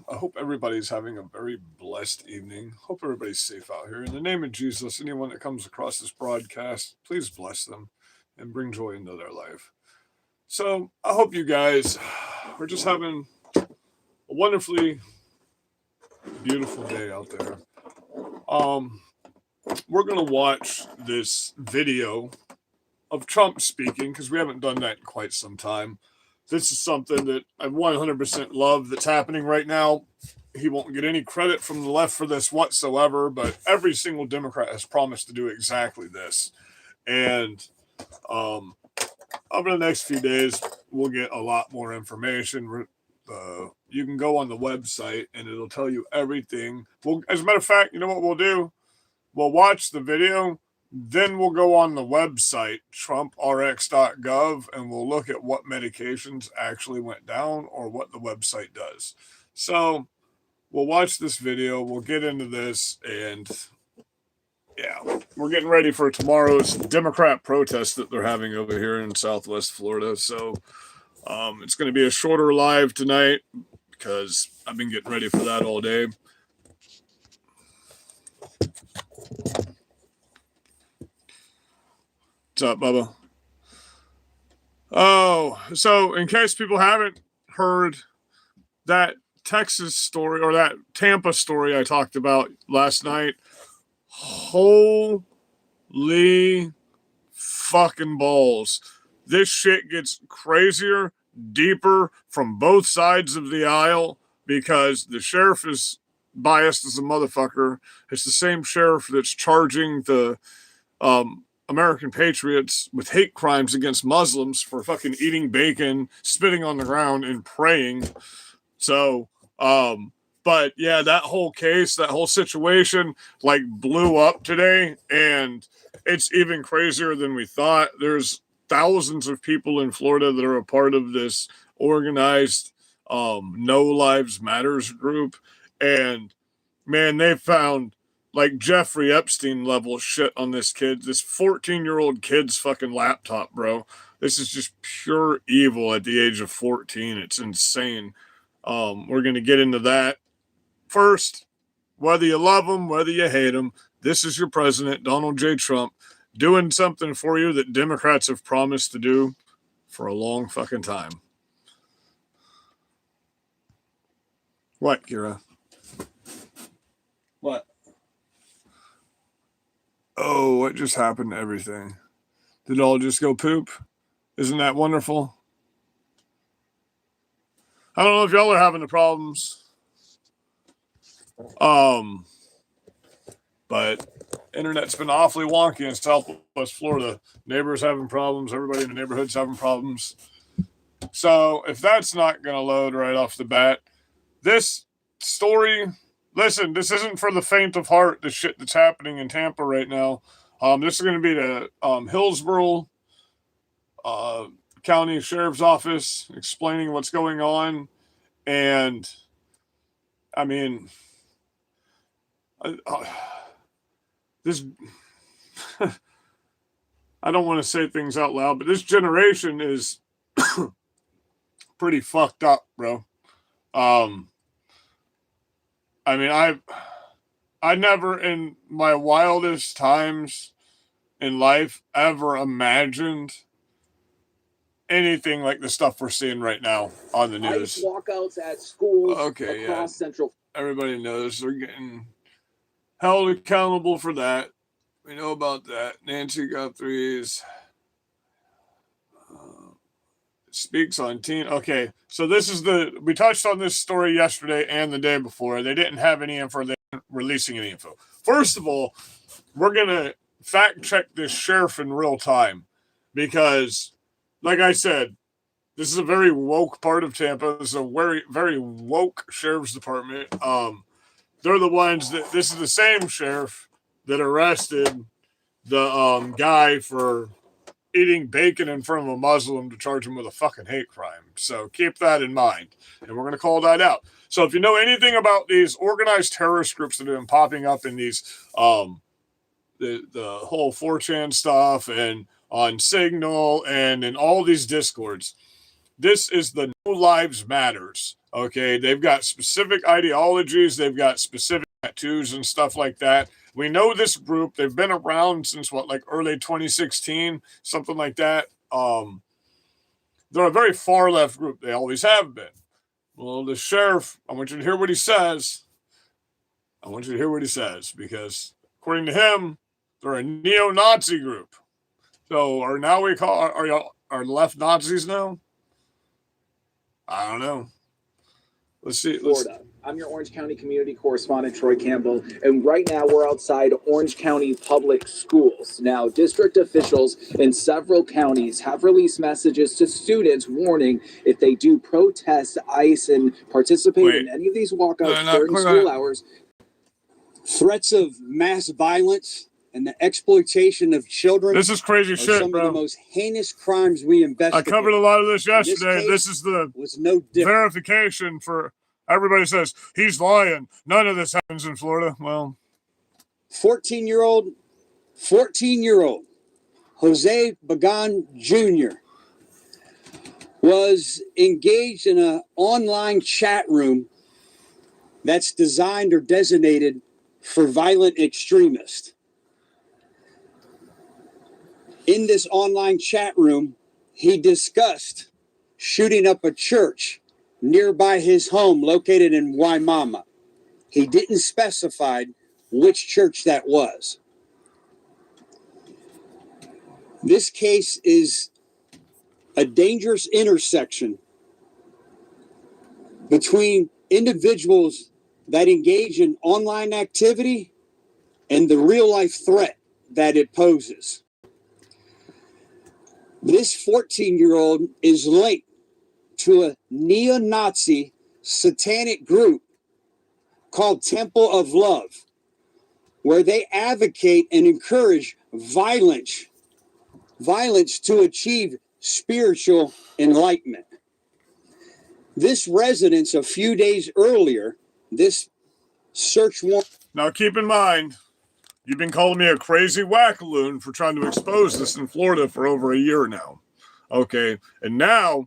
I hope everybody's having a very blessed evening. Hope everybody's safe out here. In the name of Jesus, anyone that comes across this broadcast, please bless them and bring joy into their life. So I hope you guys are just having a wonderfully beautiful day out there. We're going to watch this video of Trump speaking because we haven't done that in quite some time. This is something that I 100% love that's happening right now. He won't get any credit from the left for this whatsoever, but every single Democrat has promised to do exactly this. And over the next few days, we'll get a lot more information. You can go on the website and it'll tell you everything. Well, as a matter of fact, you know what we'll do? We'll watch the video. Then we'll go on the website, Trump RX.gov, and we'll look at what medications actually went down or what the website does. So we'll watch this video. We'll get into this. And yeah, we're getting ready for tomorrow's Democrat protest that they're having over here in Southwest Florida. So it's going to be a shorter live tonight because I've been getting ready for that all day. What's up, Bubba? Oh, so in case people haven't heard that Texas story or that Tampa story I talked about last night, holy fucking balls. This shit gets crazier, deeper from both sides of the aisle because the sheriff is biased as a motherfucker. It's the same sheriff that's charging the American patriots with hate crimes against Muslims for fucking eating bacon, spitting on the ground, and praying. So, but yeah, that whole case, that whole situation, like blew up today, and it's even crazier than we thought. There's thousands of people in Florida that are a part of this organized No Lives Matters group, and man, they found like Jeffrey Epstein level shit on this kid. This 14-year-old kid's fucking laptop, bro. This is just pure evil at the age of 14. It's insane. We're going to get into that. First, whether you love him, whether you hate him, this is your president, Donald J. Trump, doing something for you that Democrats have promised to do for a long fucking time. What, Kira? What? Oh, what just happened to everything? Did it all just go poop? Isn't that wonderful? I don't know if y'all are having the problems. But internet's been awfully wonky in Southwest Florida. Neighbors having problems. Everybody in the neighborhood's having problems. So if that's not going to load right off the bat, this story... Listen, this isn't for the faint of heart, the shit that's happening in Tampa right now. This is going to be the Hillsborough County Sheriff's Office explaining what's going on. And, I mean, this... I don't want to say things out loud, but this generation is pretty fucked up, bro. I mean, I never in my wildest times in life ever imagined anything like the stuff we're seeing right now on the news. ICE walkouts at schools across Central. Everybody knows they're getting held accountable for that. We know about that. Nancy Guthrie's speaks on teen. Okay, so this is we touched on this story yesterday and the day before. They didn't have any info. They weren't releasing any info. First of all, we're going to fact check this sheriff in real time because, like I said, this is a very woke part of Tampa. This is a very, very woke sheriff's department. They're the ones this is the same sheriff that arrested the guy for eating bacon in front of a Muslim to charge him with a fucking hate crime. So keep that in mind. And we're going to call that out. So if you know anything about these organized terrorist groups that have been popping up in these, the whole 4chan stuff and on Signal and in all these discords, this is the No Lives Matters. Okay, they've got specific ideologies. They've got specific tattoos and stuff like that. We know this group. They've been around since what, like early 2016, something like that. They're a very far left group. They always have been. Well, the sheriff, I want you to hear what he says. I want you to hear what he says, because according to him, they're a neo-Nazi group. So are y'all left Nazis now? I don't know. Let's see. Florida. I'm your Orange County community correspondent, Troy Campbell, and right now we're outside Orange County Public Schools. Now, district officials in several counties have released messages to students warning if they do protest ICE and participate in any of these walkouts during school hours. Threats of mass violence and the exploitation of children. This is crazy shit, some bro. of the most heinous crimes we investigate. I covered a lot of this yesterday. This is the verification for everybody says he's lying. None of this happens in Florida. Well, 14-year-old Jose Bagan Jr. was engaged in an online chat room that's designed or designated for violent extremists. In this online chat room, he discussed shooting up a church nearby his home located in Waimama. He didn't specify which church that was. This case is a dangerous intersection between individuals that engage in online activity and the real life threat that it poses. This 14-year-old is linked to a neo-Nazi satanic group called Temple of Love, where they advocate and encourage violence to achieve spiritual enlightenment. This residence a few days earlier, this search warrant. Now keep in mind, you've been calling me a crazy wackaloon for trying to expose this in Florida for over a year now. Okay, and now,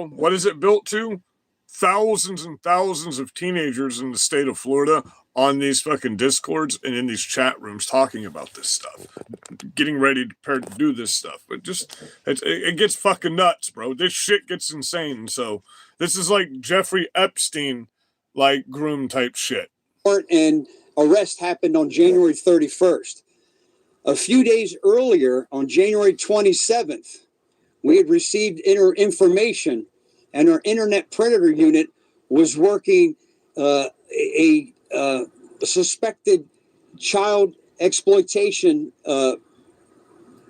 what is it built to? Thousands and thousands of teenagers in the state of Florida on these fucking discords and in these chat rooms talking about this stuff, getting ready to prepare to do this stuff. But just, it gets fucking nuts, bro. This shit gets insane. So this is like Jeffrey Epstein, like groom type shit. And arrest happened on January 31st. A few days earlier, on January 27th, we had received information, and our internet predator unit was working a suspected child exploitation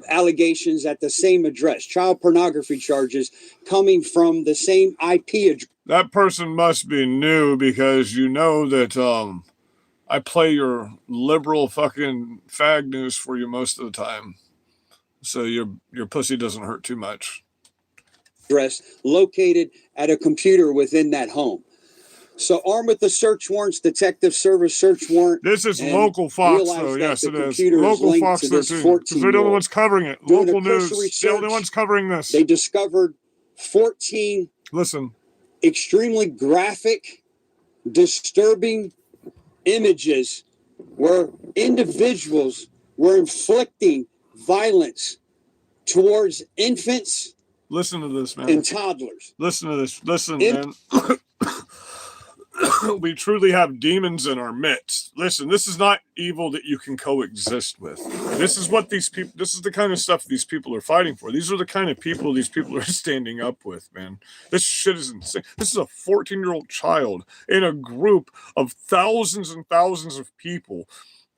allegations at the same address, child pornography charges coming from the same IP address. That person must be new, because you know that I play your liberal fucking fag news for you most of the time. So your pussy doesn't hurt too much. Address located at a computer within that home. So armed with the search warrants, detective service search warrant. This is local Fox, though. Yes, it is. Local Fox 13. Because they're the only ones covering it. Local news. They're the only ones covering this. They discovered 14 extremely graphic, disturbing images where individuals were inflicting violence towards infants. Listen to this, man. And toddlers. Listen to this. Listen, man. We truly have demons in our midst. Listen, this is not evil that you can coexist with. This is what these people, this is the kind of stuff these people are fighting for. These are the kind of people these people are standing up with, man. This shit is insane. This is a 14-year-old child in a group of thousands and thousands of people.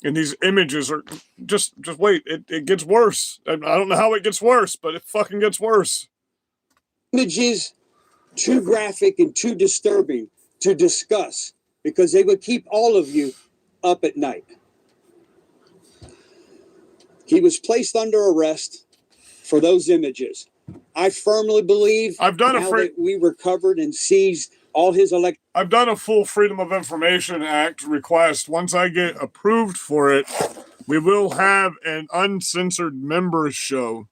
And these images are just wait, it gets worse. I don't know how it gets worse, but it fucking gets worse. Images too graphic and too disturbing to discuss, because they would keep all of you up at night. He was placed under arrest for those images. I firmly believe we recovered and seized all his I've done a full Freedom of Information Act request. Once I get approved for it, we will have an uncensored members show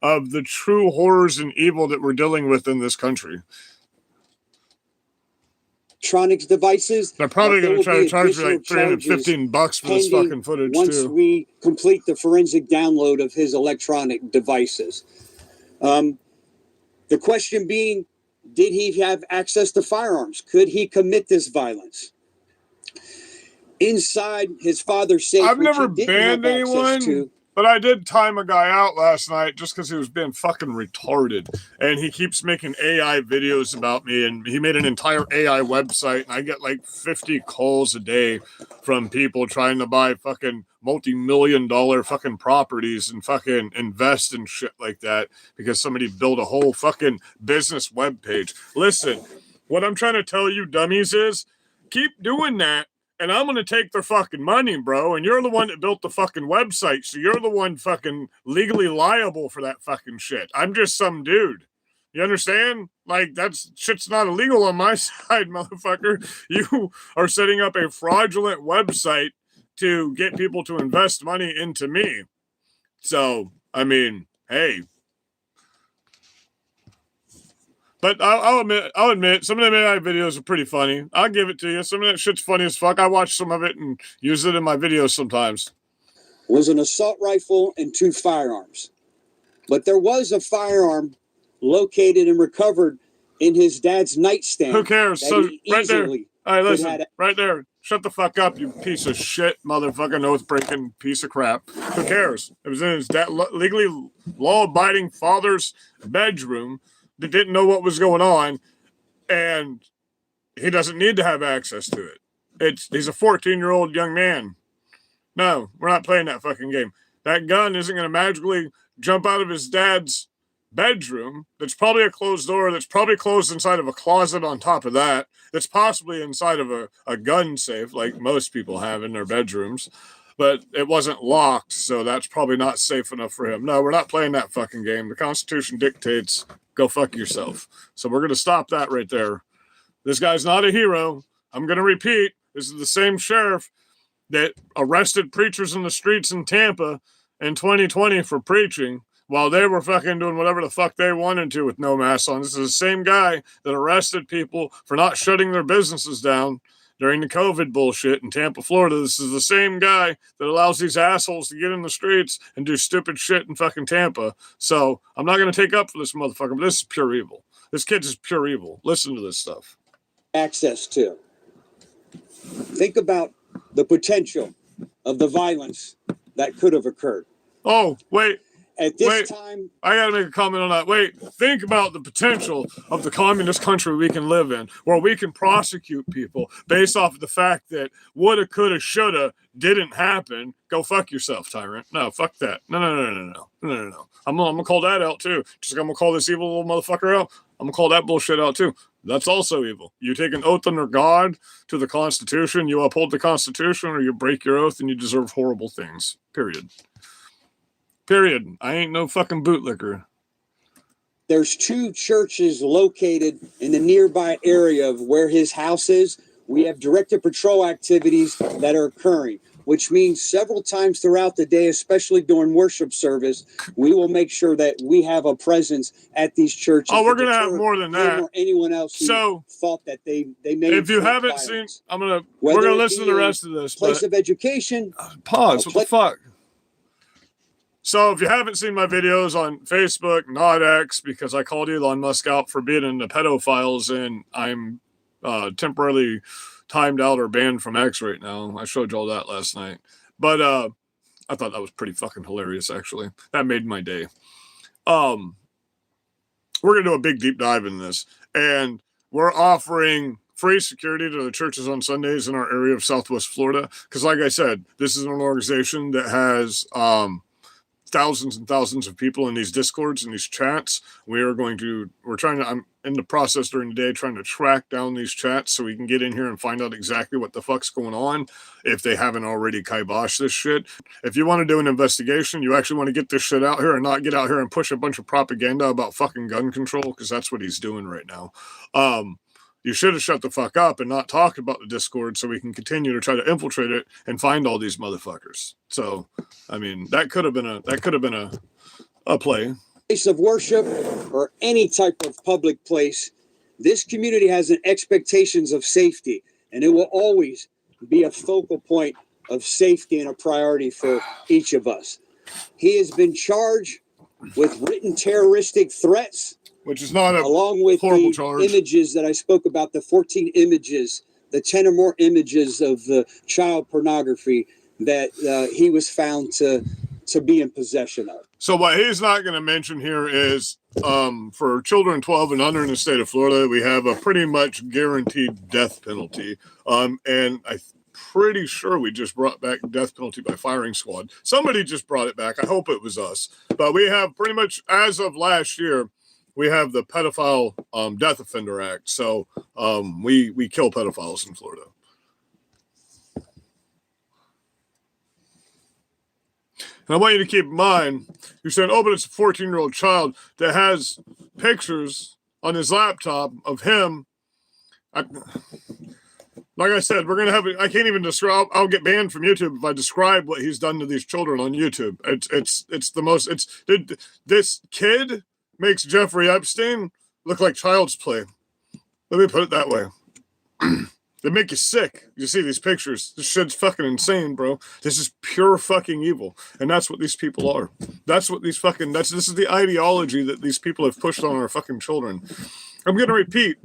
of the true horrors and evil that we're dealing with in this country. electronics devices. They're probably going to try to charge me like additional $315 for this fucking footage once too. we complete the forensic download of his electronic devices. The question being, did he have access to firearms? Could he commit this violence? Inside his father's safe, I've which never he didn't banned have access anyone, to, but I did time a guy out last night just because he was being fucking retarded. And he keeps making AI videos about me, and he made an entire AI website, and I get like 50 calls a day from people trying to buy fucking multi-million-dollar fucking properties and fucking invest in shit like that because somebody built a whole fucking business webpage. Listen, what I'm trying to tell you dummies is keep doing that, and I'm going to take their fucking money, bro. And you're the one that built the fucking website. So you're the one fucking legally liable for that fucking shit. I'm just some dude. You understand? Like, that's shit's not illegal on my side, motherfucker. You are setting up a fraudulent website to get people to invest money into me. So, I mean, hey. But I'll admit, some of them AI videos are pretty funny. I'll give it to you. Some of that shit's funny as fuck. I watch some of it and use it in my videos sometimes. Was an assault rifle and 2 firearms. But there was a firearm located and recovered in his dad's nightstand. Who cares? So right there. All right, listen. Right there. Shut the fuck up, you piece of shit, motherfucking oath-breaking piece of crap. Who cares? It was in his legally law-abiding father's bedroom that didn't know what was going on, and he doesn't need to have access to it. He's a 14-year-old young man. No, we're not playing that fucking game. That gun isn't going to magically jump out of his dad's bedroom. That's probably a closed door. That's probably closed inside of a closet on top of that. That's possibly inside of a gun safe like most people have in their bedrooms. But it wasn't locked, so that's probably not safe enough for him. No, we're not playing that fucking game. The Constitution dictates go fuck yourself. So we're going to stop that right there. This guy's not a hero. I'm going to repeat. This is the same sheriff that arrested preachers in the streets in Tampa in 2020 for preaching while they were fucking doing whatever the fuck they wanted to with no masks on. This is the same guy that arrested people for not shutting their businesses down during the COVID bullshit in Tampa, Florida. This is the same guy that allows these assholes to get in the streets and do stupid shit in fucking Tampa. So I'm not going to take up for this motherfucker, but this is pure evil. This kid's just pure evil. Listen to this stuff. Access to. Think about the potential of the violence that could have occurred. Oh, wait. At this time, I got to make a comment on that. Wait, think about the potential of the communist country we can live in, where we can prosecute people based off of the fact that woulda, coulda, shoulda didn't happen. Go fuck yourself, tyrant. No, fuck that. No. I'm gonna call that out too. Just like I'm gonna call this evil little motherfucker out. I'm gonna call that bullshit out too. That's also evil. You take an oath under God to the Constitution, you uphold the Constitution, or you break your oath and you deserve horrible things. Period. I ain't no fucking bootlicker. There's 2 churches located in the nearby area of where his house is. We have directed patrol activities that are occurring, which means several times throughout the day, especially during worship service, we will make sure that we have a presence at these churches. Oh, we're going to have more than that. Or anyone else who thought that they may. If you haven't seen, we're going to listen to the rest of this. Place of education. Pause. What the fuck? So if you haven't seen my videos on Facebook, not X, because I called Elon Musk out for being into pedophiles, and I'm temporarily timed out or banned from X right now. I showed you all that last night. But I thought that was pretty fucking hilarious, actually. That made my day. We're going to do a big deep dive in this. And we're offering free security to the churches on Sundays in our area of Southwest Florida. Because like I said, this is an organization that has thousands and thousands of people in these discords and these chats. I'm in the process during the day trying to track down these chats so we can get in here and find out exactly what the fuck's going on if they haven't already kiboshed this shit. If you want to do an investigation, you actually want to get this shit out here and not get out here and push a bunch of propaganda about fucking gun control, because that's what he's doing right now. You should have shut the fuck up and not talked about the Discord so we can continue to try to infiltrate it and find all these motherfuckers. So, I mean, that could have been a play. Place of worship or any type of public place This community has an expectations of safety, and it will always be a focal point of safety and a priority for each of us. He has been charged with written terroristic threats, which is not a along with horrible the charge. images that I spoke about, the 14 images, the 10 or more images of the child pornography that he was found to be in possession of. So what he's not going to mention here is for children 12 and under in the state of Florida, we have a pretty much guaranteed death penalty. And I'm pretty sure we just brought back death penalty by firing squad. Somebody just brought it back. I hope it was us. But we have pretty much, as of last year, we have the pedophile death offender act. So we kill pedophiles in Florida. And I want you to keep in mind, you're saying, oh, but it's a 14-year-old child that has pictures on his laptop of him. Like I said, we're going to have, I can't even describe, I'll get banned from YouTube if I describe what he's done to these children on YouTube. It's the most, this kid makes Jeffrey Epstein look like child's play. Let me put it that way. They make you sick. You see these pictures. This shit's fucking insane, bro. This is pure fucking evil. And that's what these people are. That's what these fucking, this is the ideology that these people have pushed on our fucking children. I'm going to repeat.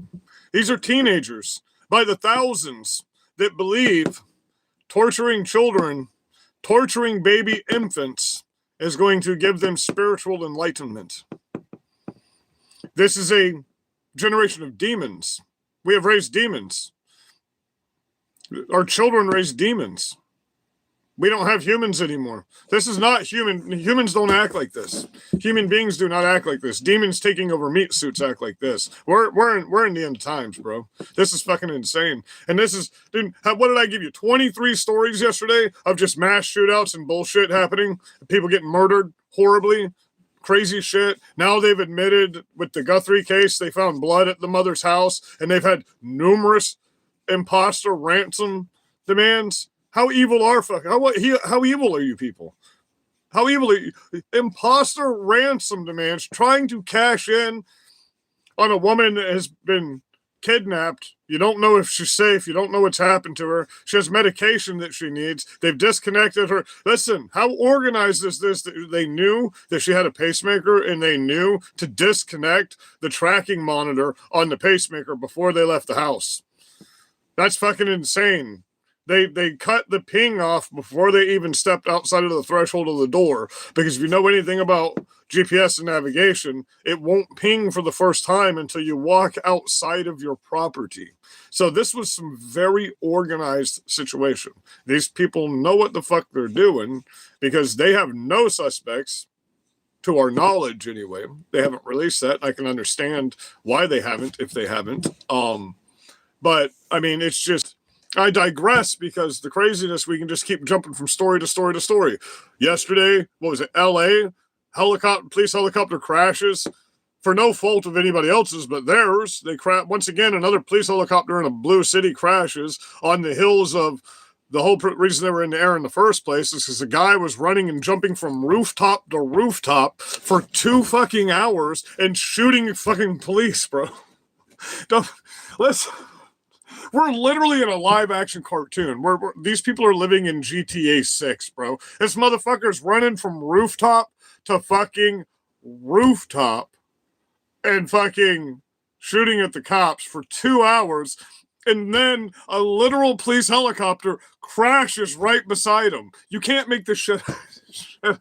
These are teenagers by the thousands that believe torturing children, torturing baby infants is going to give them spiritual enlightenment. This is a generation of demons. We have raised demons. Our children raise demons. We don't have humans anymore. This is not human. Humans don't act like this. Human beings do not act like this. Demons taking over meat suits act like this. We're in the end times, bro. This is fucking insane. And this is, dude, what did I give you? 23 stories yesterday of just mass shootouts and bullshit happening. People getting murdered horribly. Crazy shit. Now they've admitted with the Guthrie case, they found blood at the mother's house, and they've had numerous imposter ransom demands. How evil are how evil are you people? How evil are you? Imposter ransom demands, trying to cash in on a woman that has been kidnapped. You don't know if she's safe. You don't know what's happened to her. She has medication that she needs. They've disconnected her. Listen, how organized is this? They knew that she had a pacemaker, and they knew to disconnect the tracking monitor on the pacemaker before they left the house. That's fucking insane. They cut the ping off before they even stepped outside of the threshold of the door. Because if you know anything about GPS and navigation, it won't ping for the first time until you walk outside of your property. So this was some very organized situation. These people know what the fuck they're doing because they have no suspects, to our knowledge anyway. They haven't released that. I can understand why they haven't, if they haven't. But I mean, it's just, I digress because the craziness, we can just keep jumping from story to story to story. Yesterday, what was it? LA police helicopter crashes for no fault of anybody else's, but theirs. They once again, another police helicopter in a blue city crashes on the hills of the whole reason they were in the air in the first place is because the guy was running and jumping from rooftop to rooftop for 2 fucking hours and shooting fucking police, bro. We're literally in a live action cartoon. These people are living in GTA 6, bro. This motherfucker's running from rooftop to fucking rooftop and fucking shooting at the cops for 2 hours. And then a literal police helicopter crashes right beside him. You can't make this shit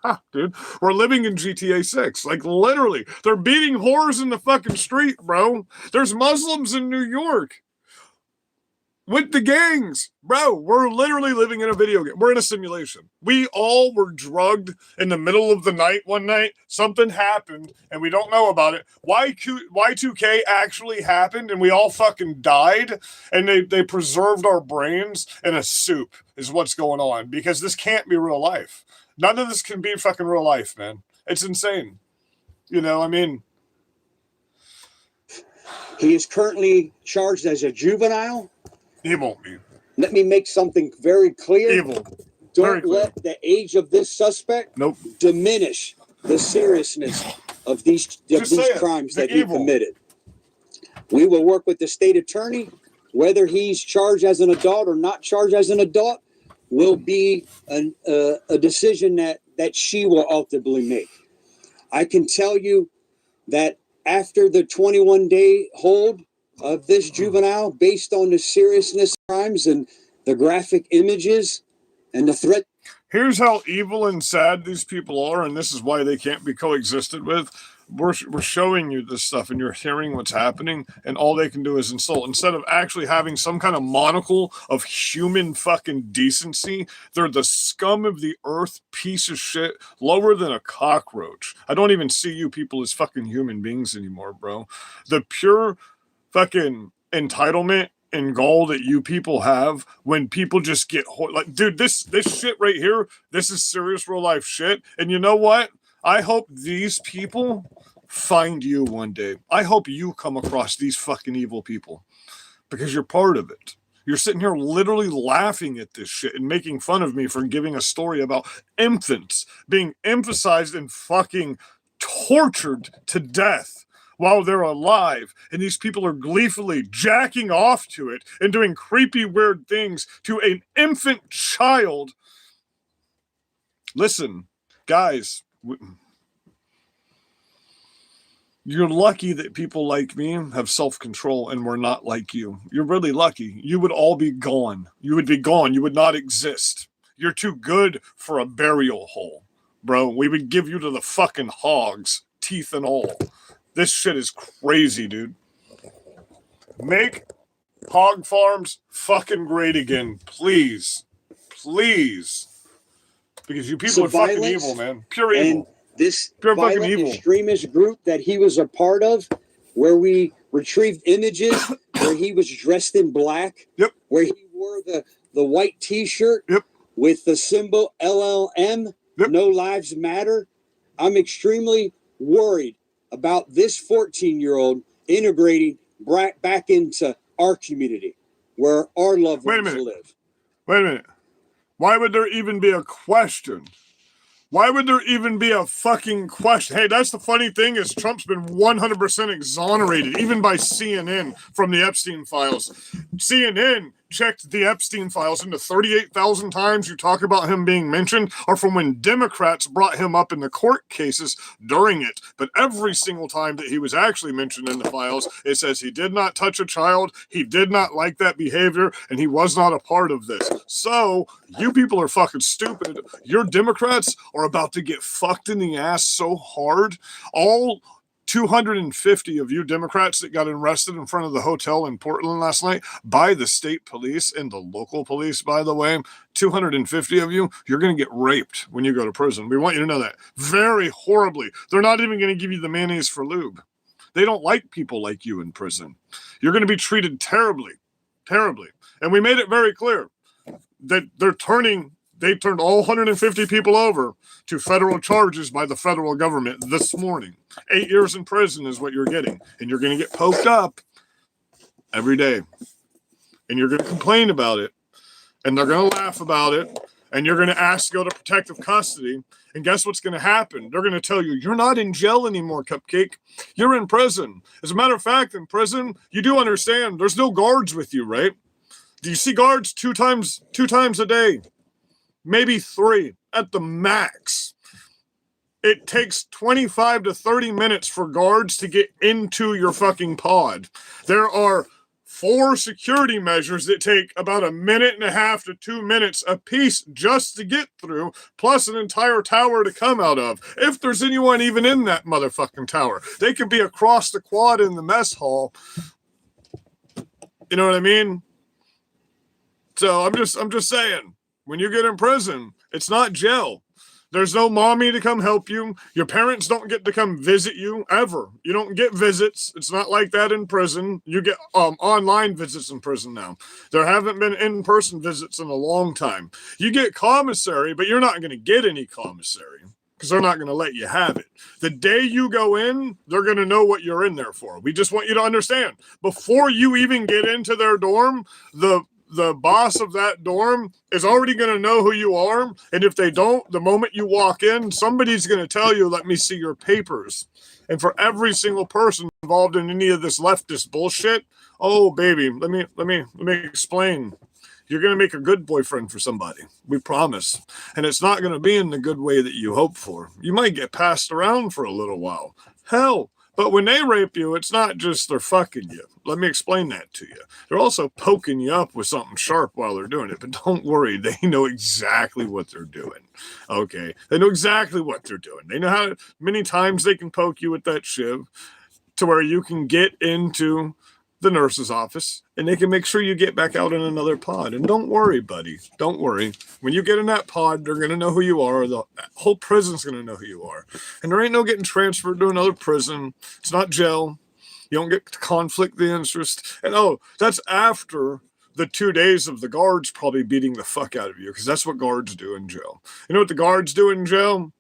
up, dude. We're living in GTA 6. Like, literally. They're beating whores in the fucking street, bro. There's Muslims in New York with the gangs. Bro, we're literally living in a video game. We're in a simulation. We all were drugged in the middle of the night one night. Something happened, and we don't know about it. Y2K actually happened, and we all fucking died, and they preserved our brains in a soup is what's going on, because this can't be real life. None of this can be fucking real life, man. It's insane. You know, I mean... He is currently charged as a juvenile. He won't be. Let me make something very clear. Evil. Don't let the age of this suspect diminish the seriousness of these crimes that he committed. We will work with the state attorney. Whether he's charged as an adult or not charged as an adult will be a decision that she will ultimately make. I can tell you that after the 21-day hold of this juvenile, based on the seriousness of crimes and the graphic images and the threat. Here's how evil and sad these people are, and this is why they can't be coexisted with. We're showing you this stuff, and you're hearing what's happening, and all they can do is insult. Instead of actually having some kind of monocle of human fucking decency, they're the scum of the earth, piece of shit, lower than a cockroach. I don't even see you people as fucking human beings anymore, bro. The pure fucking entitlement and gall that you people have when people just get like, dude, this shit right here, this is serious real life shit. And you know what? I hope these people find you one day. I hope you come across these fucking evil people because you're part of it. You're sitting here literally laughing at this shit and making fun of me for giving a story about infants being emphasized and fucking tortured to death while they're alive, and these people are gleefully jacking off to it and doing creepy, weird things to an infant child. Listen, guys, you're lucky that people like me have self-control and we're not like you. You're really lucky. You would all be gone. You would be gone. You would not exist. You're too good for a burial hole, bro. We would give you to the fucking hogs, teeth and all. This shit is crazy, dude. Make hog farms fucking great again, please. Please. Because you people are fucking evil, man. Pure evil. This pure violent fucking evil extremist group that he was a part of, where we retrieved images where he was dressed in black, yep, where he wore the white t-shirt, yep, with the symbol LLM, yep, No Lives Matter. I'm extremely worried about this 14-year-old integrating back into our community where our loved ones live. Wait a minute. Why would there even be a question? Why would there even be a fucking question? Hey, that's the funny thing is Trump's been 100% exonerated, even by CNN from the Epstein files. CNN checked the Epstein files into 38,000 times you talk about him being mentioned are from when Democrats brought him up in the court cases during it. But every single time that he was actually mentioned in the files, it says he did not touch a child, he did not like that behavior, and he was not a part of this. So, you people are fucking stupid. Your Democrats are about to get fucked in the ass so hard. All 250 of you Democrats that got arrested in front of the hotel in Portland last night by the state police and the local police, by the way, 250 of you, you're going to get raped when you go to prison. We want you to know that. Very horribly. They're not even going to give you the mayonnaise for lube. They don't like people like you in prison. You're going to be treated terribly, terribly. And we made it very clear that they turned all 150 people over to federal charges by the federal government this morning. 8 years in prison is what you're getting. And you're going to get poked up every day. And you're going to complain about it. And they're going to laugh about it. And you're going to ask to go to protective custody. And guess what's going to happen? They're going to tell you, you're not in jail anymore, Cupcake. You're in prison. As a matter of fact, in prison, you do understand there's no guards with you, right? Do you see guards two times a day? Maybe 3 at the max. It takes 25 to 30 minutes for guards to get into your fucking pod. There are 4 security measures that take about 1.5 to 2 minutes a piece just to get through, plus an entire tower to come out of. If there's anyone even in that motherfucking tower, they could be across the quad in the mess hall. You know what I mean? So I'm just saying, when you get in prison, it's not jail. There's no mommy to come help you. Your parents don't get to come visit you ever. You don't get visits. It's not like that in prison. You get online visits in prison now. There haven't been in-person visits in a long time. You get commissary, but you're not going to get any commissary because they're not going to let you have it. The day you go in, they're going to know what you're in there for. We just want you to understand. Before you even get into their dorm, the boss of that dorm is already going to know who you are. And if they don't, the moment you walk in, somebody's going to tell you, let me see your papers. And for every single person involved in any of this leftist bullshit, oh baby, let me explain. You're going to make a good boyfriend for somebody. We promise. And it's not going to be in the good way that you hope for. You might get passed around for a little while. Hell, but when they rape you, it's not just they're fucking you. Let me explain that to you. They're also poking you up with something sharp while they're doing it. But don't worry, they know exactly what they're doing. Okay? They know exactly what they're doing. They know how many times they can poke you with that shiv to where you can get into the nurse's office and they can make sure you get back out in another pod. And don't worry, buddy. Don't worry. When you get in that pod, they're going to know who you are. The whole prison's going to know who you are. And there ain't no getting transferred to another prison. It's not jail. You don't get to conflict the interest. And oh, that's after the 2 days of the guards probably beating the fuck out of you, because that's what guards do in jail. You know what the guards do in jail?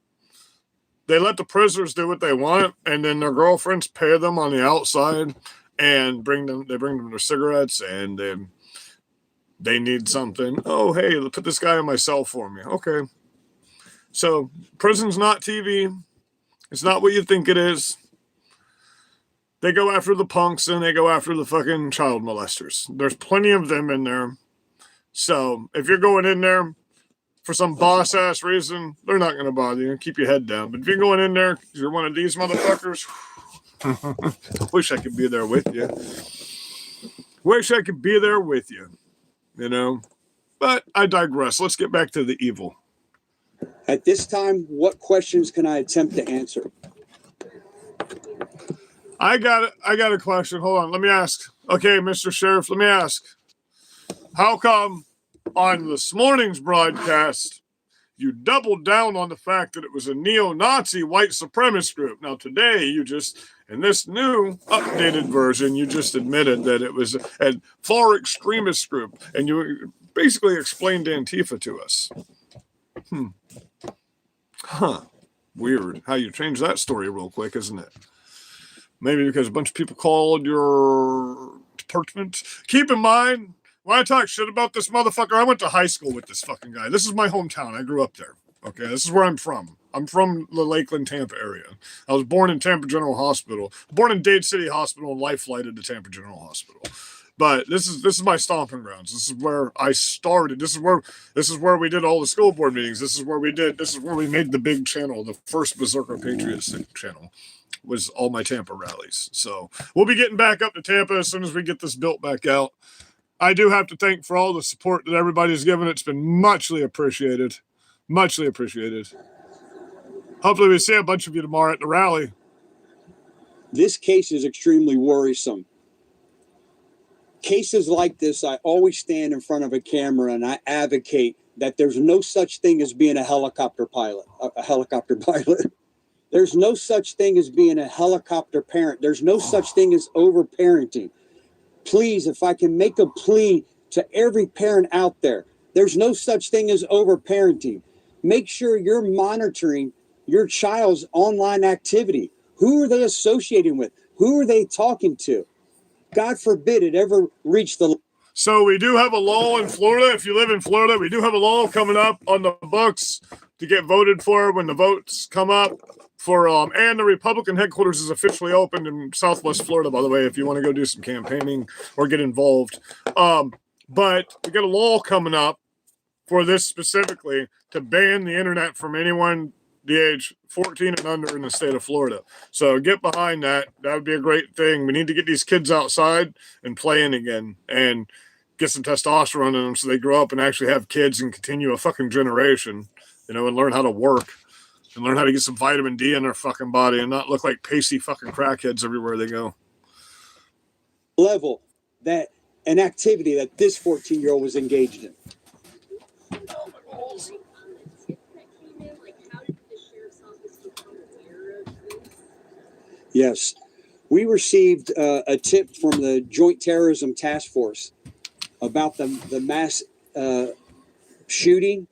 They let the prisoners do what they want, and then their girlfriends pay them on the outside and bring them their cigarettes, and they need something. Oh, hey, put this guy in my cell for me. Okay. So prison's not TV. It's not what you think it is. They go after the punks and they go after the fucking child molesters. There's plenty of them in there. So if you're going in there for some boss ass reason, they're not going to bother you. Keep your head down. But if you're going in there because you're one of these motherfuckers, I wish I could be there with you. Wish I could be there with you. You know? But I digress. Let's get back to the evil. At this time, what questions can I attempt to answer? I got a question. Hold on. Let me ask. Okay, Mr. Sheriff, let me ask. How come on this morning's broadcast you doubled down on the fact that it was a neo-Nazi white supremacist group? Now today you just, in this new updated version, you just admitted that it was a far extremist group, and you basically explained Antifa to us. Weird how you changed that story real quick, isn't it? Maybe because a bunch of people called your department. Keep in mind, when I talk shit about this motherfucker, I went to high school with this fucking guy. This is my hometown. I grew up there. Okay, this is where I'm from. I'm from the Lakeland, Tampa area. I was born in Tampa General Hospital. Born in Dade City Hospital and life flighted to Tampa General Hospital. But this is my stomping grounds. This is where I started. This is where we did all the school board meetings. This is where we made the big channel, the first Berserker Patriot channel. Was all my Tampa rallies. So we'll be getting back up to Tampa as soon as we get this built back out. I do have to thank for all the support that everybody's given. It's been muchly appreciated. Muchly appreciated. Hopefully we see a bunch of you tomorrow at the rally. This case is extremely worrisome. Cases like this, I always stand in front of a camera and I advocate that there's no such thing as being a helicopter pilot. There's no such thing as being a helicopter parent. There's no such thing as overparenting. Please, if I can make a plea to every parent out there, there's no such thing as overparenting. Make sure you're monitoring your child's online activity. Who are they associating with? Who are they talking to? God forbid it ever reach the... So we do have a law in Florida. If you live in Florida, we do have a law coming up on the books to get voted for when the votes come up. And the Republican headquarters is officially opened in Southwest Florida, by the way, if you want to go do some campaigning or get involved. But we got a law coming up for this specifically to ban the internet from anyone the age 14 and under in the state of Florida. So get behind that. That would be a great thing. We need to get these kids outside and playing again and get some testosterone in them so they grow up and actually have kids and continue a fucking generation, and learn how to work. And learn how to get some vitamin D in their fucking body and not look like pasty fucking crackheads everywhere they go. Level that an activity that this 14-year-old was engaged in. Yes. We received a tip from the Joint Terrorism Task Force about the mass shooting.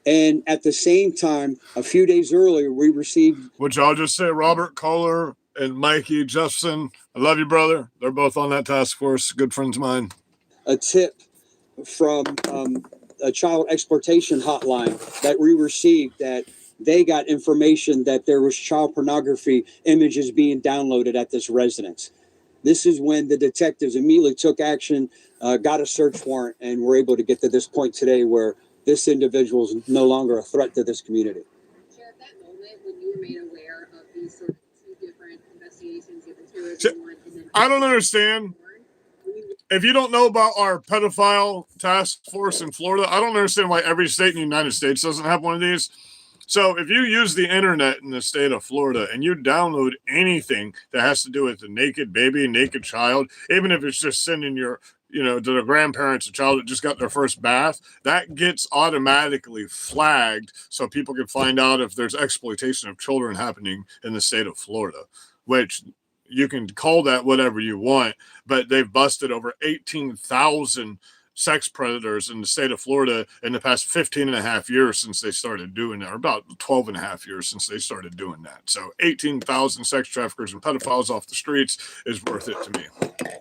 And at the same time, a few days earlier, we received... Which I'll just say, Robert Kohler and Mikey Jeffson, I love you, brother. They're both on that task force. Good friends of mine. A tip from a child exploitation hotline that we received that they got information that there was child pornography images being downloaded at this residence. This is when the detectives immediately took action, got a search warrant, and were able to get to this point today where this individual is no longer a threat to this community. Sheriff, that moment when you were made aware of these sort of two different investigations, you have the terrorism one, and then I don't understand. If you don't know about our pedophile task force in Florida, I don't understand why every state in the United States doesn't have one of these. So if you use the internet in the state of Florida and you download anything that has to do with a naked baby, naked child, even if it's just sending your, to the grandparents, a child that just got their first bath, that gets automatically flagged so people can find out if there's exploitation of children happening in the state of Florida, which you can call that whatever you want, but they've busted over 18,000 sex predators in the state of Florida in the past 15 and a half years since they started doing that, or about 12 and a half years since they started doing that. So 18,000 sex traffickers and pedophiles off the streets is worth it to me.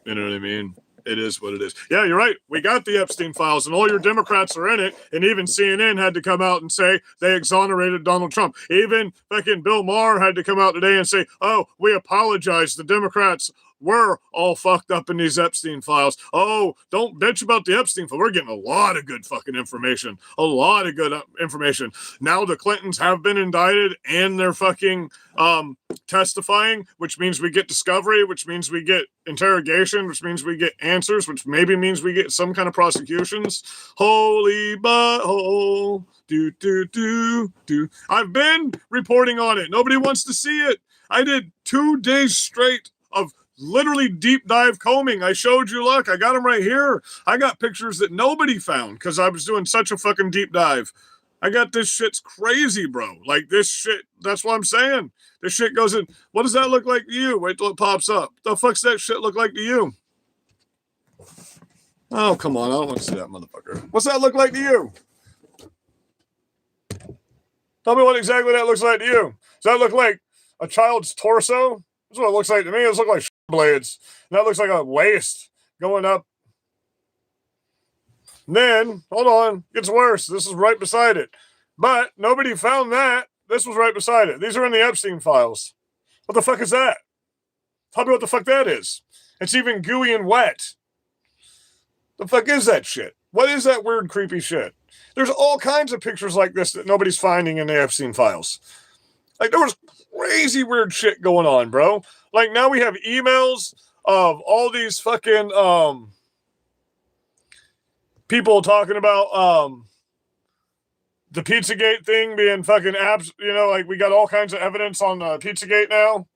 You know what I mean? It is what it is. Yeah, you're right. We got the Epstein files and all your Democrats are in it. And even CNN had to come out and say they exonerated Donald Trump. Even fucking Bill Maher had to come out today and say, oh, we apologize. The Democrats were all fucked up in these Epstein files. Oh, don't bitch about the Epstein file. We're getting a lot of good fucking information. A lot of good information. Now the Clintons have been indicted and they're fucking testifying, which means we get discovery, which means we get interrogation, which means we get answers, which maybe means we get some kind of prosecutions. Holy butthole. Do. I've been reporting on it. Nobody wants to see it. I did 2 days straight of literally deep dive combing. I showed you, look, I got them right here. I got pictures that nobody found because I was doing such a fucking deep dive. I got this shit's crazy, bro. Like this shit, that's what I'm saying. This shit goes in. What does that look like to you? Wait till it pops up. The fuck's that shit look like to you? Oh, come on. I don't want to see that motherfucker. What's that look like to you? Tell me what exactly that looks like to you. Does that look like a child's torso? That's what it looks like to me. It looks like blades. And that looks like a waist going up. And then, hold on, it gets worse. This is right beside it. But nobody found that. This was right beside it. These are in the Epstein files. What the fuck is that? Tell me what the fuck that is. It's even gooey and wet. The fuck is that shit? What is that weird, creepy shit? There's all kinds of pictures like this that nobody's finding in the Epstein files. Like, there was crazy weird shit going on, bro. Like, now we have emails of all these fucking people talking about the Pizzagate thing being fucking abs. Like, we got all kinds of evidence on Pizzagate now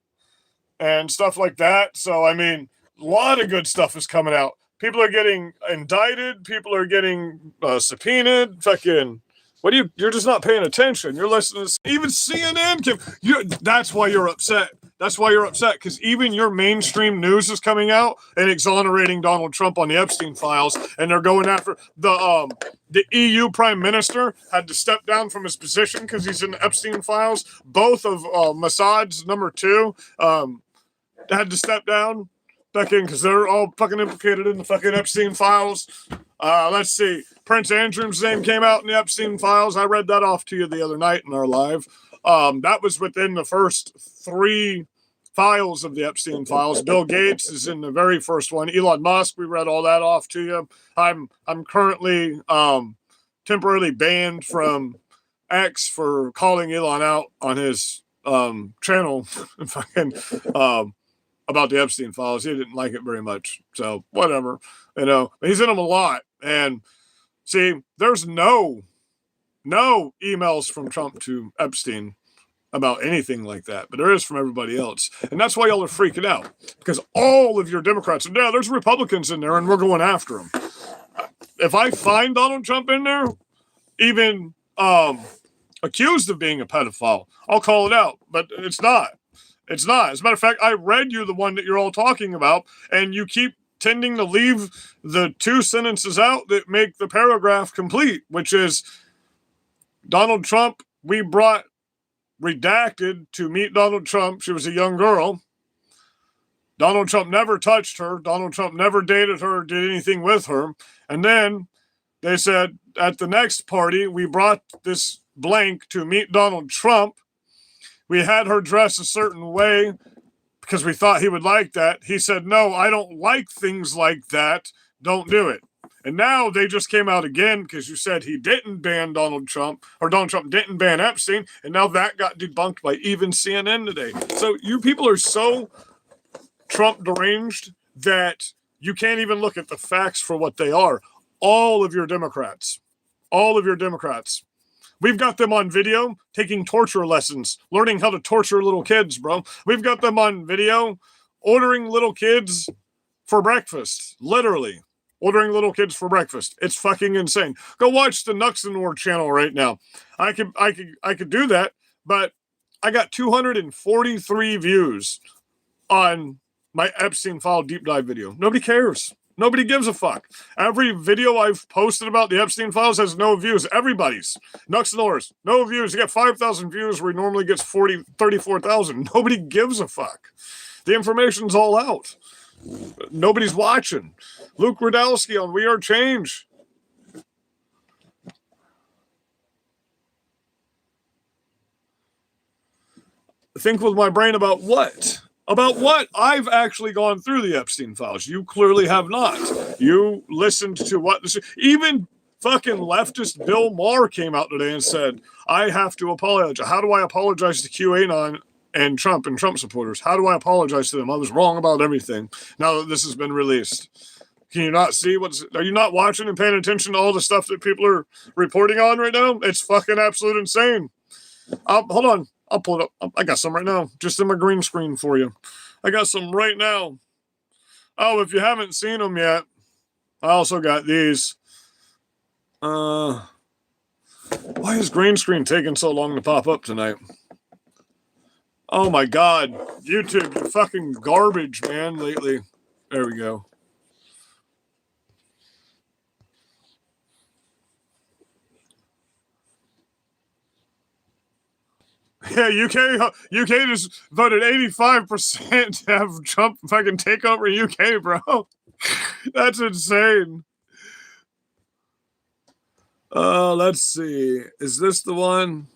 and stuff like that. So, I mean, a lot of good stuff is coming out. People are getting indicted. People are getting subpoenaed. Fucking... You're just not paying attention. You're listening to even CNN. That's why you're upset. That's why you're upset, because even your mainstream news is coming out and exonerating Donald Trump on the Epstein files, and they're going after the EU Prime Minister had to step down from his position because he's in the Epstein files. Both of Mossad's number 2 had to step down back in because they're all fucking implicated in the fucking Epstein files. Let's see. Prince Andrew's name came out in the Epstein files. I read that off to you the other night in our live. That was within the first 3 files of the Epstein files. Bill Gates is in the very first one. Elon Musk, we read all that off to you. I'm currently temporarily banned from X for calling Elon out on his channel fucking about the Epstein files. He didn't like it very much. So whatever. He's in them a lot. And see, there's no emails from Trump to Epstein about anything like that, but there is from everybody else. And that's why y'all are freaking out, because all of your Democrats are, there's Republicans in there and we're going after them. If I find Donald Trump in there, even accused of being a pedophile, I'll call it out, but it's not. It's not. As a matter of fact, I read you the one that you're all talking about, and you keep tending to leave the 2 sentences out that make the paragraph complete, which is Donald Trump, we brought redacted to meet Donald Trump. She was a young girl. Donald Trump never touched her. Donald Trump never dated her or did anything with her. And then They said at the next party, we brought this blank to meet Donald Trump. We had her dress a certain way because we thought he would like that. He said, no, I don't like things like that. Don't do it. And now they just came out again because you said he didn't ban Donald Trump, or Donald Trump didn't ban Epstein. And now that got debunked by even CNN today. So you people are so Trump deranged that you can't even look at the facts for what they are. All of your Democrats, we've got them on video taking torture lessons, learning how to torture little kids, bro. We've got them on video ordering little kids for breakfast, literally ordering little kids for breakfast. It's fucking insane. Go watch the Nuxenor channel right now. I could do that, but I got 243 views on my Epstein file deep dive video. Nobody cares. Nobody gives a fuck. Every video I've posted about the Epstein files has no views. Everybody's. Nuxenor's, no views. You get 5,000 views where he normally gets 34,000. Nobody gives a fuck. The information's all out. Nobody's watching. Luke Rudowski on We Are Change. Think with my brain about what? About what? I've actually gone through the Epstein files. You clearly have not. You listened to what even fucking leftist Bill Maher came out today and said, I have to apologize. How do I apologize to QAnon and Trump supporters? How do I apologize to them? I was wrong about everything now that this has been released. Can you not see are you not watching and paying attention to all the stuff that people are reporting on right now? It's fucking absolute insane. Hold on. I'll pull it up. I got some right now, just in my green screen for you. I got some right now. Oh, if you haven't seen them yet, I also got these. Why is green screen taking so long to pop up tonight? Oh my God. YouTube, you're fucking garbage, man, lately. There we go. Yeah, UK just voted 85% to have Trump fucking take over UK, bro. That's insane. Let's see. Is this the one?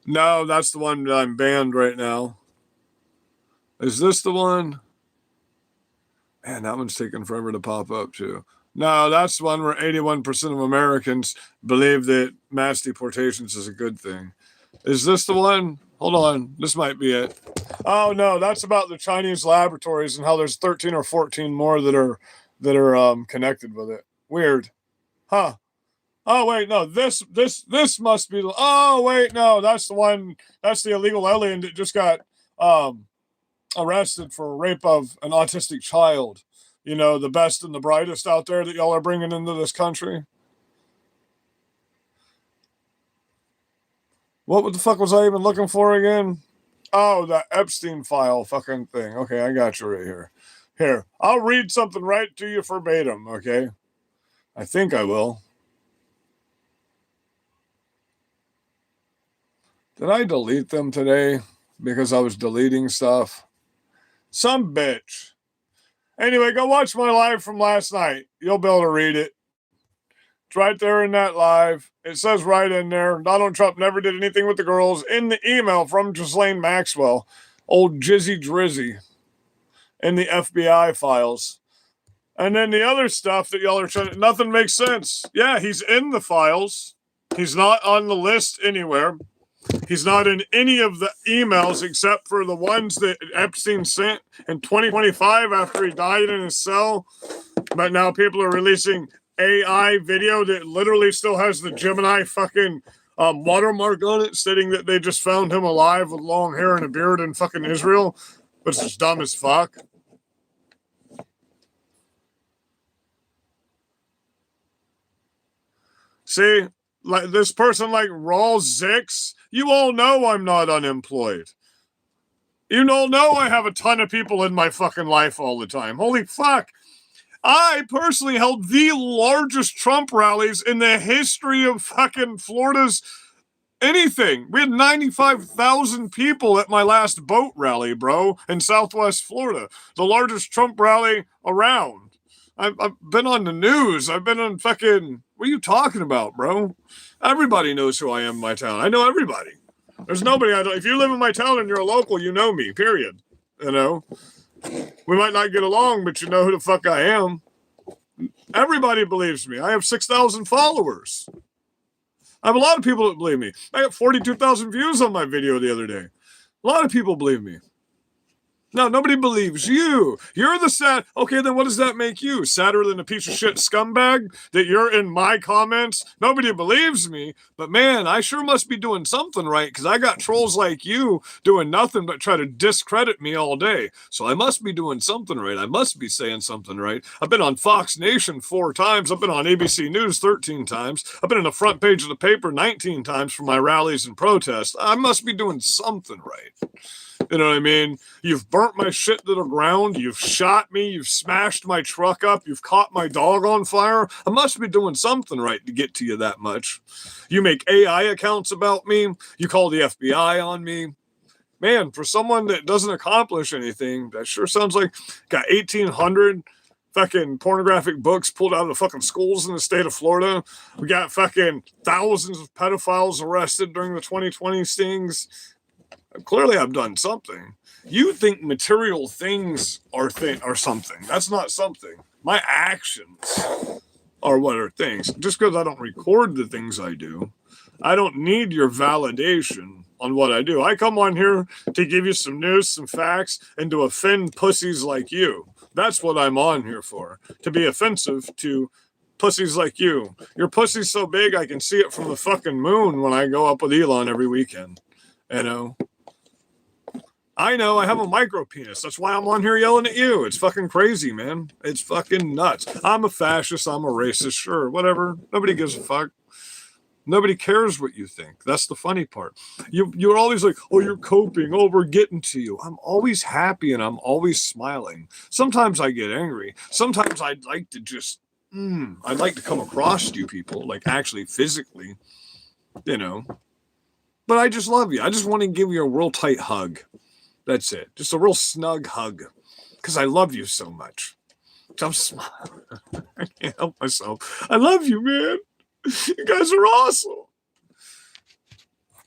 No, that's the one that I'm banned right now. Is this the one? Man, that one's taking forever to pop up too. No, that's the one where 81% of Americans believe that mass deportations is a good thing. Is this the one? Hold on. This might be it. Oh, no. That's about the Chinese laboratories and how there's 13 or 14 more that are connected with it. Weird. Huh. Oh, wait. No. This must be. Oh, wait. No. That's the one. That's the illegal alien that just got arrested for rape of an autistic child. You know, the best and the brightest out there that y'all are bringing into this country. What the fuck was I even looking for again? Oh, the Epstein file fucking thing. Okay, I got you right here. Here, I'll read something right to you verbatim, okay? I think I will. Did I delete them today because I was deleting stuff? Some bitch. Anyway, go watch my live from last night. You'll be able to read it. It's right there in that live. It says right in there, Donald Trump never did anything with the girls in the email from Ghislaine Maxwell, old Jizzy Drizzy, in the FBI files. And then the other stuff that y'all are trying, nothing makes sense. Yeah, he's in the files. He's not on the list anywhere. He's not in any of the emails except for the ones that Epstein sent in 2025 after he died in his cell. But now people are releasing AI video that literally still has the Gemini fucking watermark on it, stating that they just found him alive with long hair and a beard in fucking Israel, which is dumb as fuck. See, like this person like Raw Zix, you all know I'm not unemployed. You all know I have a ton of people in my fucking life all the time. Holy fuck. I personally held the largest Trump rallies in the history of fucking Florida's anything. We had 95,000 people at my last boat rally, bro, in Southwest Florida. The largest Trump rally around. I've been on the news. I've been on fucking. What are you talking about, bro? Everybody knows who I am in my town. I know everybody. There's nobody I don't. If you live in my town and you're a local, you know me. Period. You know. We might not get along, but you know who the fuck I am. Everybody believes me. I have 6,000 followers. I have a lot of people that believe me. I got 42,000 views on my video the other day. A lot of people believe me. No, nobody believes you. You're the sad. Okay, then what does that make you? Sadder than a piece of shit scumbag that you're in my comments? Nobody believes me. But man, I sure must be doing something right because I got trolls like you doing nothing but try to discredit me all day. So I must be doing something right. I must be saying something right. I've been on Fox Nation 4 times. I've been on ABC News 13 times. I've been on the front page of the paper 19 times for my rallies and protests. I must be doing something right. You know what I mean? You've burnt my shit to the ground. You've shot me. You've smashed my truck up. You've caught my dog on fire. I must be doing something right to get to you that much. You make AI accounts about me. You call the FBI on me. Man, for someone that doesn't accomplish anything, that sure sounds like got 1,800 fucking pornographic books pulled out of the fucking schools in the state of Florida. We got fucking thousands of pedophiles arrested during the 2020 stings. Clearly, I've done something. You think material things are something. That's not something. My actions are what are things. Just because I don't record the things I do, I don't need your validation on what I do. I come on here to give you some news, some facts, and to offend pussies like you. That's what I'm on here for. To be offensive to pussies like you. Your pussy's so big I can see it from the fucking moon when I go up with Elon every weekend. You know? I know I have a micro penis. That's why I'm on here yelling at you. It's fucking crazy, man. It's fucking nuts. I'm a fascist. I'm a racist. Sure, whatever. Nobody gives a fuck. Nobody cares what you think. That's the funny part. You're always like, oh, you're coping. Oh, we're getting to you. I'm always happy and I'm always smiling. Sometimes I get angry. Sometimes I'd like to just, I'd like to come across to you people, like actually physically, you know. But I just love you. I just want to give you a real tight hug. That's it. Just a real snug hug. Because I love you so much. I'm smiling. I can't help myself. I love you, man. You guys are awesome.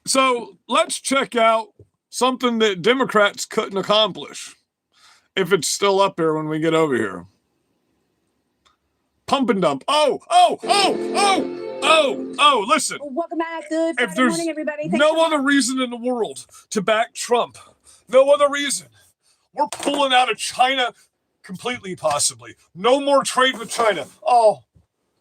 So let's check out something that Democrats couldn't accomplish. If it's still up here when we get over here. Pump and dump. Listen. Welcome back. Good If Friday there's morning, everybody. no other reason in the world to back Trump, no other reason. We're pulling out of China completely, possibly. No more trade with China. Oh,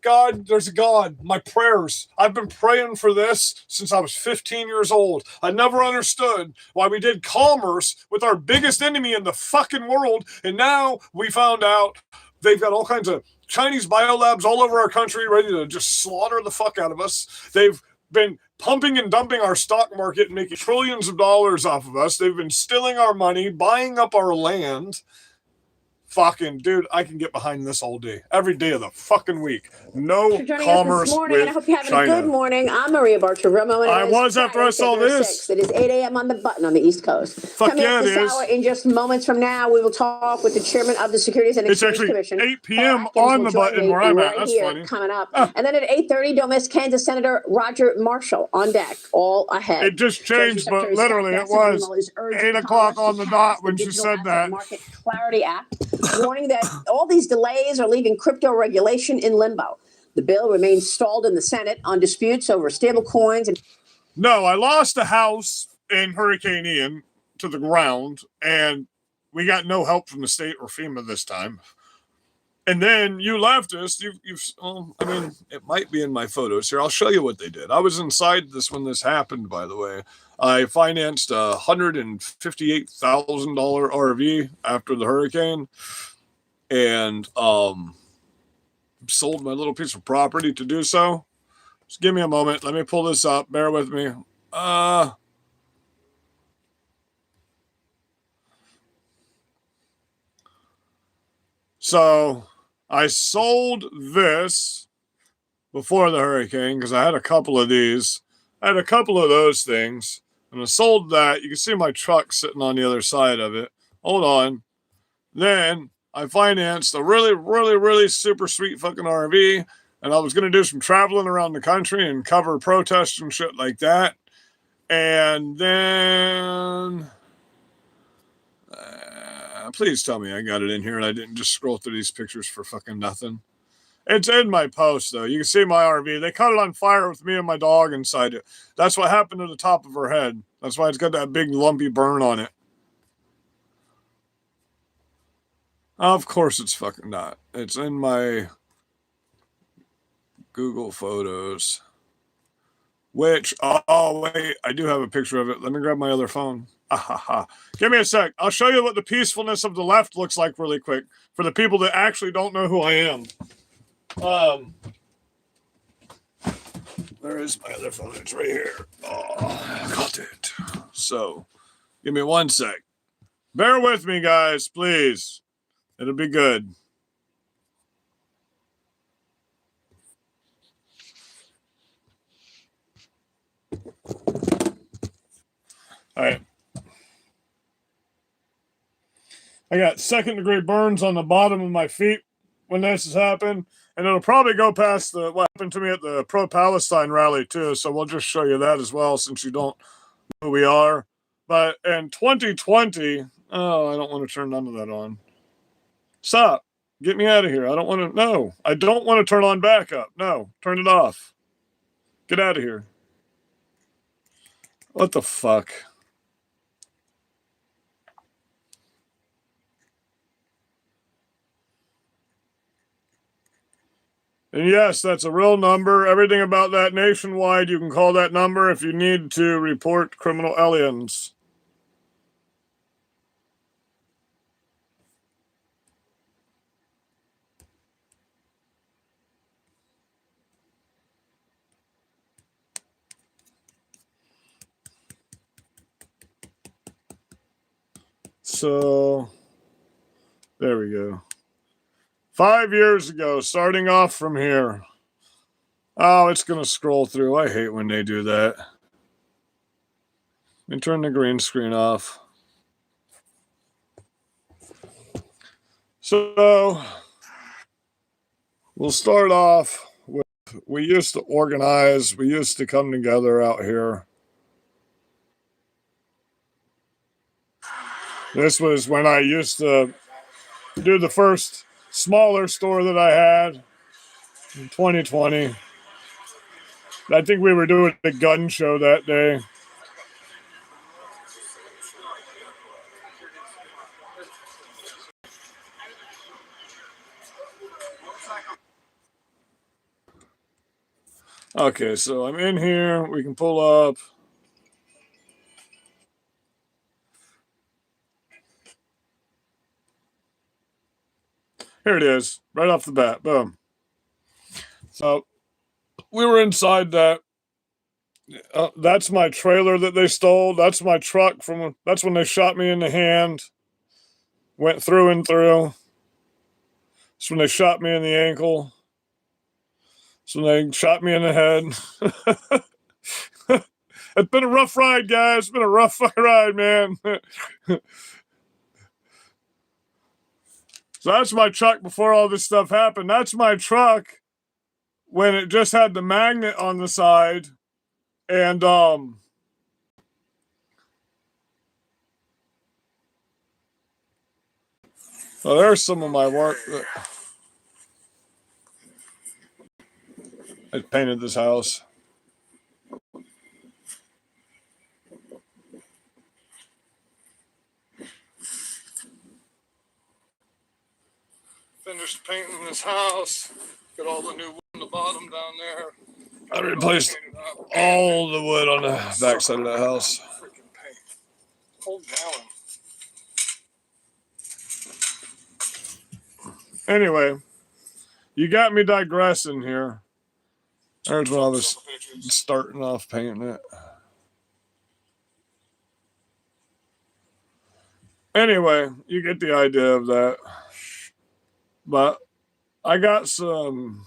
God, there's a God. My prayers. I've been praying for this since I was 15 years old. I never understood why we did commerce with our biggest enemy in the fucking world. And now we found out they've got all kinds of Chinese biolabs all over our country ready to just slaughter the fuck out of us. They've been pumping and dumping our stock market and making trillions of dollars off of us. They've been stealing our money, buying up our land. Fucking dude, I can get behind this all day, every day of the fucking week. No commerce this morning, with and I hope you're having China. a good morning. I'm Maria Bartiromo. And I was after I saw this. It is 8 a.m. on the button on the East Coast. Fuck Coming yeah, up it this is. hour, in just moments from now, we will talk with the chairman of the Securities and It's Exchange actually Commission. 8 p.m. Paul Atkins on will the join button me where I'm at. right That's here, funny. coming up. And then at 8:30, don't miss Kansas Senator Roger Marshall on deck, all ahead. It just changed, but literally it was 8 o'clock on the dot when she said that. Market Clarity Act, warning that all these delays are leaving crypto regulation in limbo. The bill remains stalled in the Senate on disputes over stable coins. No, I lost a house in Hurricane Ian to the ground, and we got no help from the state or FEMA this time. And then you left us. It might be in my photos here. I'll show you what they did. I was inside this when this happened, by the way. I financed a $158,000 RV after the hurricane, and sold my little piece of property to do so. Just give me a moment. Let me pull this up. Bear with me. So I sold this before the hurricane because I had a couple of these. I had a couple of those things. And I sold that. You can see my truck sitting on the other side of it. Hold on. Then I financed a really, really, really super sweet fucking RV, and I was going to do some traveling around the country and cover protests and shit like that. And then, please tell me I got it in here and I didn't just scroll through these pictures for fucking nothing. It's in my post, though. You can see my RV. They caught it on fire with me and my dog inside it. That's what happened to the top of her head. That's why it's got that big lumpy burn on it. Of course it's fucking not. It's in my Google Photos. Which, oh wait, I do have a picture of it. Let me grab my other phone. Give me a sec. I'll show you what the peacefulness of the left looks like really quick for the people that actually don't know who I am. Where is my other phone? It's right here. Oh, I got it. So, give me one sec. Bear with me, guys, please. It'll be good. All right. I got second-degree burns on the bottom of my feet when this has happened. And it'll probably go past what happened to me at the pro-Palestine rally, too. So we'll just show you that as well, since you don't know who we are. But in 2020... Oh, I don't want to turn none of that on. Stop. Get me out of here. I don't want to... No. I don't want to turn on backup. No. Turn it off. Get out of here. What the fuck? And yes, that's a real number. Everything about that nationwide, you can call that number if you need to report criminal aliens. So, there we go. 5 years ago, starting off from here. Oh, it's going to scroll through. I hate when they do that. Let me turn the green screen off. So, we'll start off with, we used to organize, we used to come together out here. This was when I used to do the first smaller store that I had in 2020. I think we were doing a gun show that day. Okay, so I'm in here. We can pull up. Here it is, right off the bat. Boom. So we were inside that. That's my trailer that they stole. That's my truck from. That's when they shot me in the hand. Went through and through. That's when they shot me in the ankle. That's when they shot me in the head. It's been a rough ride, guys. It's been a rough fucking ride, man. So that's my truck before all this stuff happened. That's my truck when it just had the magnet on the side. And so there's some of my work. I painted this house. Finished painting this house. Got all the new wood on the bottom down there. I replaced all the wood on the back side of the house. Freaking paint. Whole gallon. Anyway, you got me digressing here. There's when I was starting off painting it. Anyway, you get the idea of that. But I got some,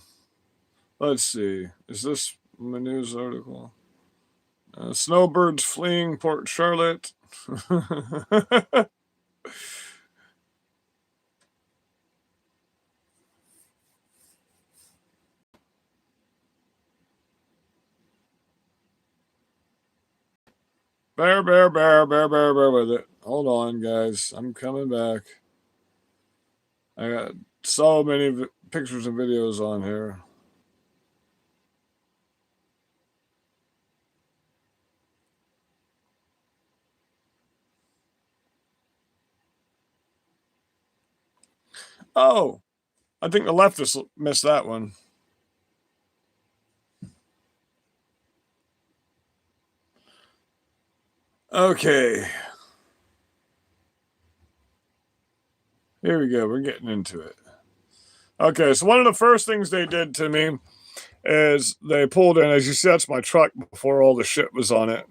let's see, is this my news article? Snowbirds fleeing Port Charlotte. Bear with it. Hold on, guys. I'm coming back. I got so many pictures and videos on here. Oh, I think the leftists missed that one. Okay. Here we go. We're getting into it. Okay, so one of the first things they did to me is they pulled in, as you see, that's my truck before all the shit was on it.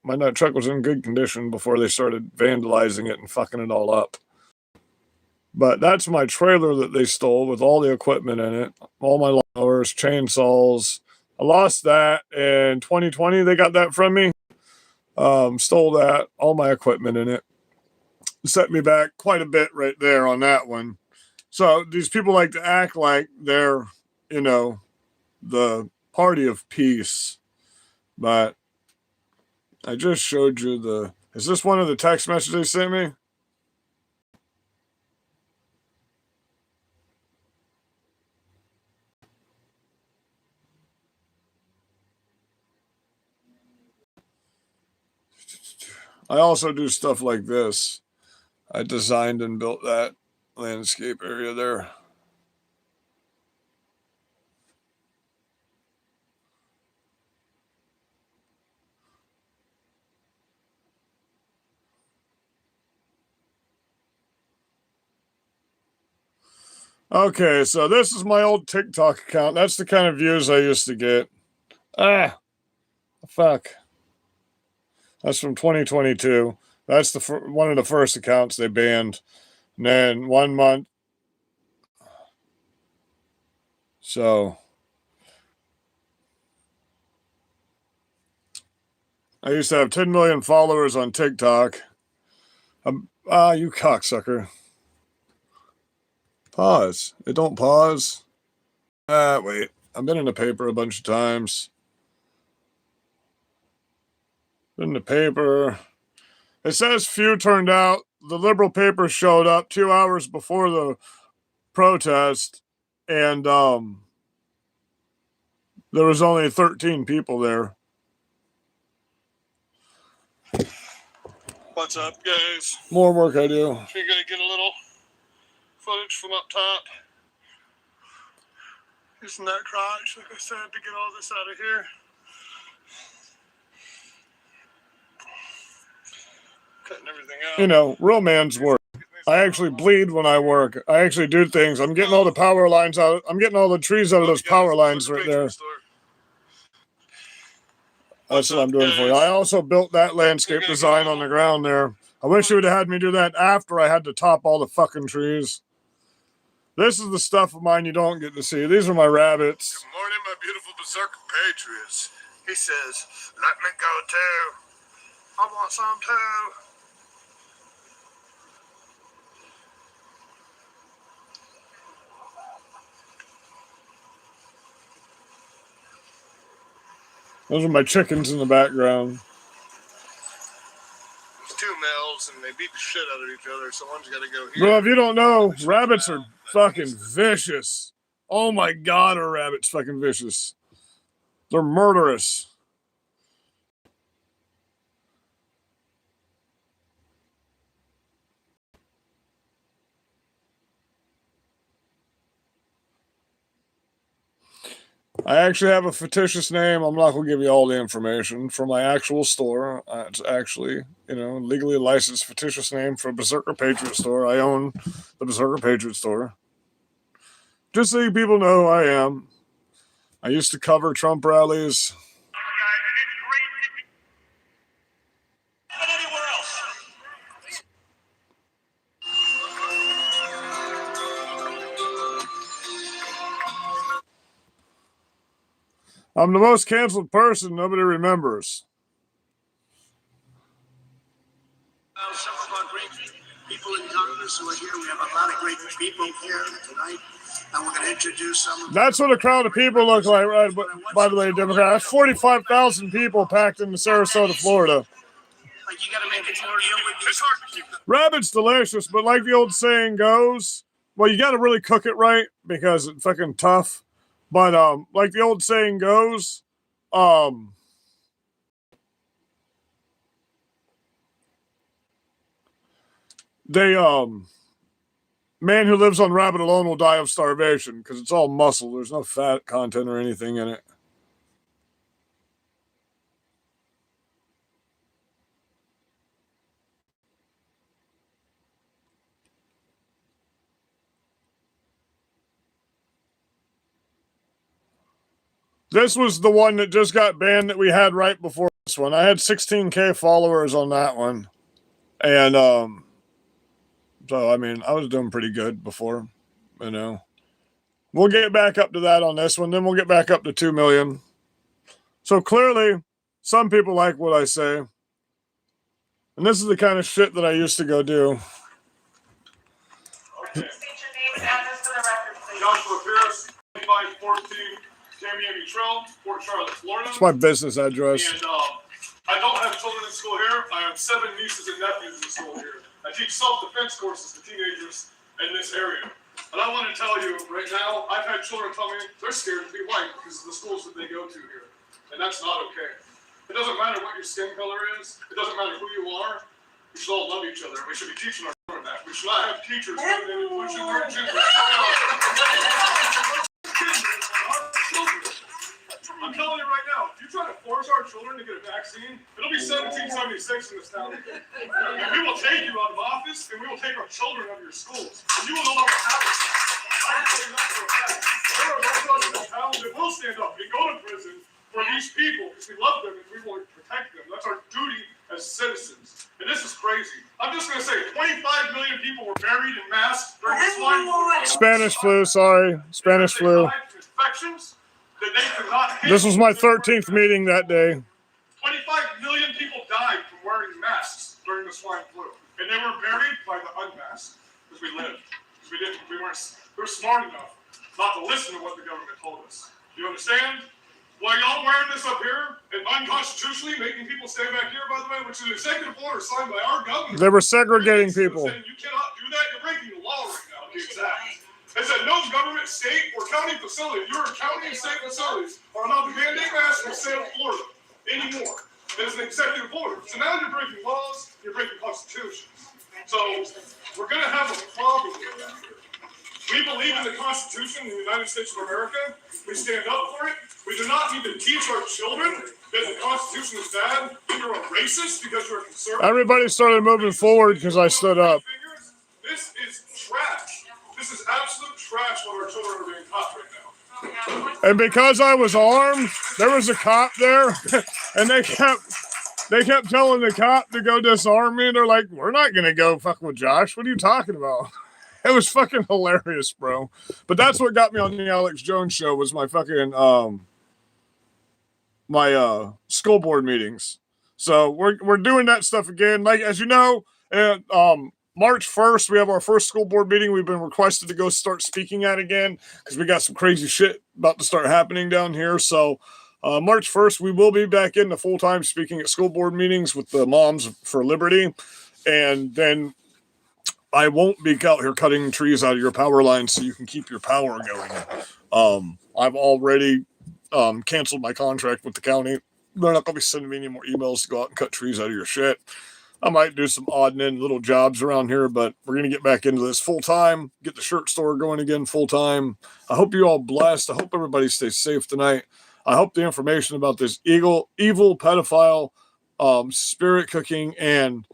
My truck was in good condition before they started vandalizing it and fucking it all up. But that's my trailer that they stole with all the equipment in it, all my lawnmowers, chainsaws. I lost that in 2020. They got that from me. Stole that, all my equipment in it. Set me back quite a bit right there on that one. So these people like to act like they're, you know, the party of peace. But I just showed you the... Is this one of the text messages they sent me? I also do stuff like this. I designed and built that landscape area there. Okay, so this is my old TikTok account. That's the kind of views I used to get. Ah, fuck. That's from 2022. That's the one of the first accounts they banned. And then 1 month. So I used to have 10 million followers on TikTok. You cocksucker. Pause. It don't pause. Wait. I've been in the paper a bunch of times. Been in the paper. It says few turned out. The liberal paper showed up 2 hours before the protest, and there was only 13 people there. What's up, guys? More work I do. You're gonna get a little footage from up top. Using that crotch, like I said, to get all this out of here. Cutting everything out. You know, real man's work. I actually bleed when I work. I actually do things. I'm getting all the power lines out. I'm getting all the trees out of those power lines right there. That's what I'm doing for you. I also built that landscape design on the ground there. I wish you would have had me do that after I had to top all the fucking trees. This is the stuff of mine you don't get to see. These are my rabbits. Good morning, my beautiful berserker patriots. He says, let me go too. I want some too. Those are my chickens in the background. There's 2 males and they beat the shit out of each other, so one's got to go here. Bro, if you don't know, rabbits are fucking vicious. Oh my God, are rabbits fucking vicious. They're murderous. I actually have a fictitious name. I'm not going to give you all the information for my actual store. It's actually, legally licensed fictitious name for Berserker Patriot Store. I own the Berserker Patriot Store. Just so you people know who I am. I used to cover Trump rallies. I'm the most canceled person nobody remembers. Some of our great people in Congress who are here. We have a lot of great people here tonight, and we're going to introduce some of them. That's what a crowd of people look like, right? By the way, Democrat, that's 45,000 people packed into Sarasota, Florida. Like you got to make it more real with It's hard to keep them. Rabbit's delicious, but like the old saying goes, well, you got to really cook it right because it's fucking tough. But like the old saying goes, man who lives on rabbit alone will die of starvation because it's all muscle. There's no fat content or anything in it. This was the one that just got banned that we had right before this one. I had 16K followers on that one. And so I mean, I was doing pretty good before, you know. We'll get back up to that on this one, then we'll get back up to 2 million. So clearly, some people like what I say. And this is the kind of shit that I used to go do. Okay. Joshua Pierce, 2514 Tamiami Trail, Port Charlotte, Florida. It's my business address. And I don't have children in school here. I have 7 nieces and nephews in school here. I teach self-defense courses to teenagers in this area. And I want to tell you right now, I've had children tell me they're scared to be white because of the schools that they go to here. And that's not okay. It doesn't matter what your skin color is. It doesn't matter who you are. We should all love each other. We should be teaching our children that. We should not have teachers putting in pushing their gender. I'm telling you right now, if you try to force our children to get a vaccine, it'll be 1776 in this town. And we will take you out of office, and we will take our children out of your schools. And you will no longer have us. I'm telling you that for a fact. There are those of us in this town that will stand up and go to prison for these people because we love them and we want to protect them. That's our duty as citizens. And this is crazy. I'm just going to say 25 million people were buried in mass during the swine flu. Spanish flu, sorry. Spanish flu. Infections that they could not handle. This was my 13th meeting that day. 25 million people died from wearing masks during the swine flu. And they were buried by the unmasked because we lived. Because we were smart enough not to listen to what the government told us. Do you understand? While y'all wearing this up here and unconstitutionally making people stay back here, by the way, which is an executive order signed by our government. They were segregating people. Saying you cannot do that. You're breaking the law right now. Exactly. It said no government, state, or county facility, your county and state facilities are allowed to mandate masks in the state of Florida anymore. It's an executive order. So now you're breaking laws, you're breaking constitutions. So we're going to have a problem with that here. We believe in the Constitution in the United States of America. We stand up for it. We do not need to teach our children that the Constitution is bad. You're a racist because you're a conservative. Everybody started moving forward because I stood up. This is trash. This is absolute trash what our children are being taught right now. And because I was armed, there was a cop there, and they kept telling the cop to go disarm me. They're like, "We're not gonna go fuck with Josh. What are you talking about?" It was fucking hilarious, bro. But that's what got me on the Alex Jones show was my fucking my school board meetings. So we're doing that stuff again. Like as you know, March 1st, we have our first school board meeting. We've been requested to go start speaking at again because we got some crazy shit about to start happening down here. So March 1st, we will be back into full-time speaking at school board meetings with the Moms for Liberty. And then I won't be out here cutting trees out of your power lines so you can keep your power going. I've already canceled my contract with the county. They're not going to be sending me any more emails to go out and cut trees out of your shit. I might do some odd and end little jobs around here, but we're going to get back into this full time, get the shirt store going again full time. I hope you're all blessed. I hope everybody stays safe tonight. I hope the information about this evil pedophile, spirit cooking, and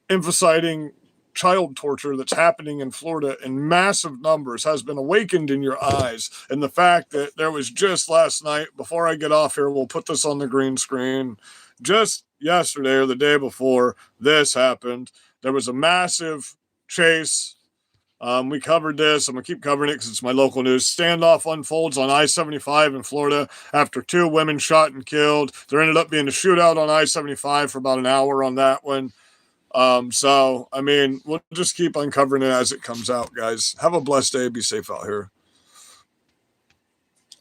emphasizing child torture that's happening in Florida in massive numbers has been awakened in your eyes. And the fact that there was just last night, before I get off here, we'll put this on the green screen, just yesterday or the day before this happened, there was a massive chase. We covered this. I'm going to keep covering it because it's my local news. Standoff unfolds on I-75 in Florida after 2 women shot and killed. There ended up being a shootout on I-75 for about an hour on that one. So, I mean, we'll just keep uncovering it as it comes out, guys. Have a blessed day. Be safe out here.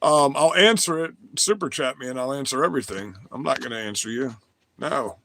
I'll answer it. Super chat me and I'll answer everything. I'm not going to answer you. No.